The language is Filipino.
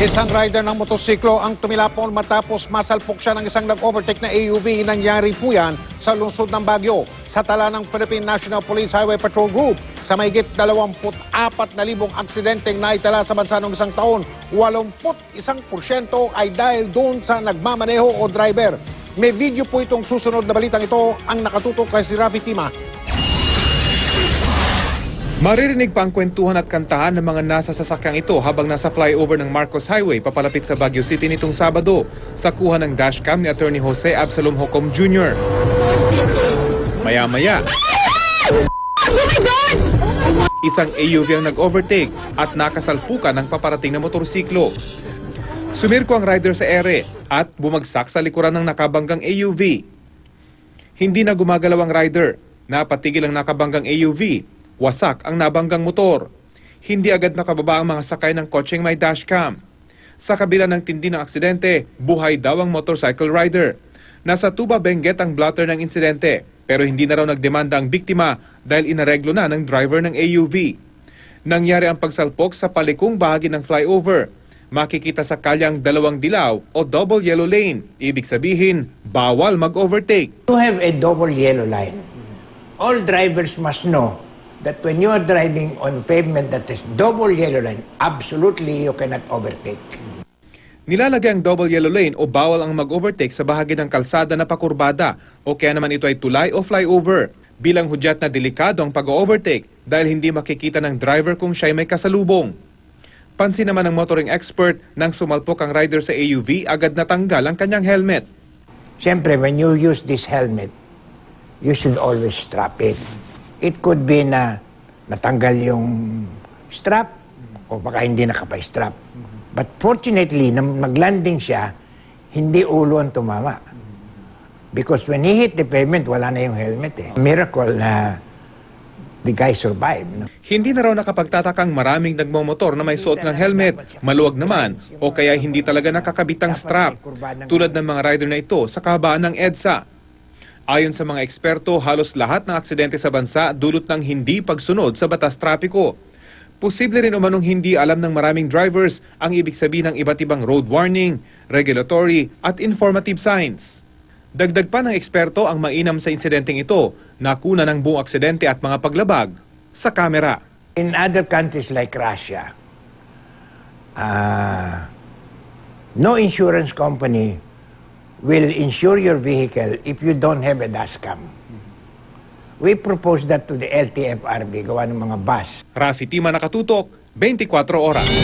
Isang rider ng motosiklo ang tumilapon matapos masalpok siya ng isang nag-overtake na AUV. Nangyari po yan sa lungsod ng Baguio sa tala ng Philippine National Police Highway Patrol Group. Sa mahigit 24,000 aksidenteng naitala sa bansa noong isang taon, 81% ay dahil doon sa nagmamaneho o driver. May video po itong susunod na balitang ito ang nakatutok kay si Rafi Tima. Maririnig pa ang kwentuhan at kantahan ng mga nasa sasakyang ito habang nasa flyover ng Marcos Highway papalapit sa Baguio City nitong Sabado sa kuha ng dashcam ni Attorney Jose Absalom Jocom Jr. Maya-maya, isang AUV ang nag-overtake at nakasalpukan ng paparating na motorsiklo. Sumirko ang rider sa ere at bumagsak sa likuran ng nakabanggang AUV. Hindi na gumagalaw ang rider, napatigil ang nakabanggang AUV. Wasak ang nabanggang motor. Hindi agad nakababa ang mga sakay ng kotseng may dashcam. Sa kabila ng tindi ng aksidente, buhay daw ang motorcycle rider. Nasa Tuba Benguet ang blotter ng insidente, pero hindi na raw nagdemanda ang biktima dahil inareglo na ng driver ng AUV. Nangyari ang pagsalpok sa palikong bahagi ng flyover. Makikita sa kalyang dalawang dilaw o double yellow lane. Ibig sabihin, bawal mag-overtake. To have a double yellow line, all drivers must know that when you are driving on pavement that is double yellow line, absolutely you cannot overtake. Nilalagay ang double yellow lane o bawal ang mag-overtake sa bahagi ng kalsada na pakurbada o kaya naman ito ay tulay o flyover. Bilang hudyat na delikado ang pag-overtake dahil hindi makikita ng driver kung siya'y may kasalubong. Pansin naman ng motoring expert nang sumalpok ang rider sa AUV, agad natanggal ang kanyang helmet. Siyempre, when you use this helmet, you should always strap it. It could be na natanggal yung strap o baka hindi nakapa-strap. But fortunately, nang naglanding siya, hindi ulo ang tumama. Because when he hit the pavement, wala na yung helmet eh. Miracle na the guy survived. No? Hindi na raw nakapagtatakang maraming nagmamotor na may suot ng helmet, maluwag naman o kaya hindi talaga nakakabitang strap. Tulad ng mga rider na ito sa kahabaan ng EDSA. Ayon sa mga eksperto, halos lahat ng aksidente sa bansa dulot ng hindi pagsunod sa batas trapiko. Posible rin umanong hindi alam ng maraming drivers ang ibig sabihin ng iba't ibang road warning, regulatory at informative signs. Dagdag pa ng eksperto ang mainam sa insidenteng ito, nakuna ng buong aksidente at mga paglabag sa kamera. In other countries like Russia, no insurance company will insure your vehicle if you don't have a dashcam. We propose that to the LTFRB, gawa ng mga bus. Rafi Tima, nakatutok, 24 oras.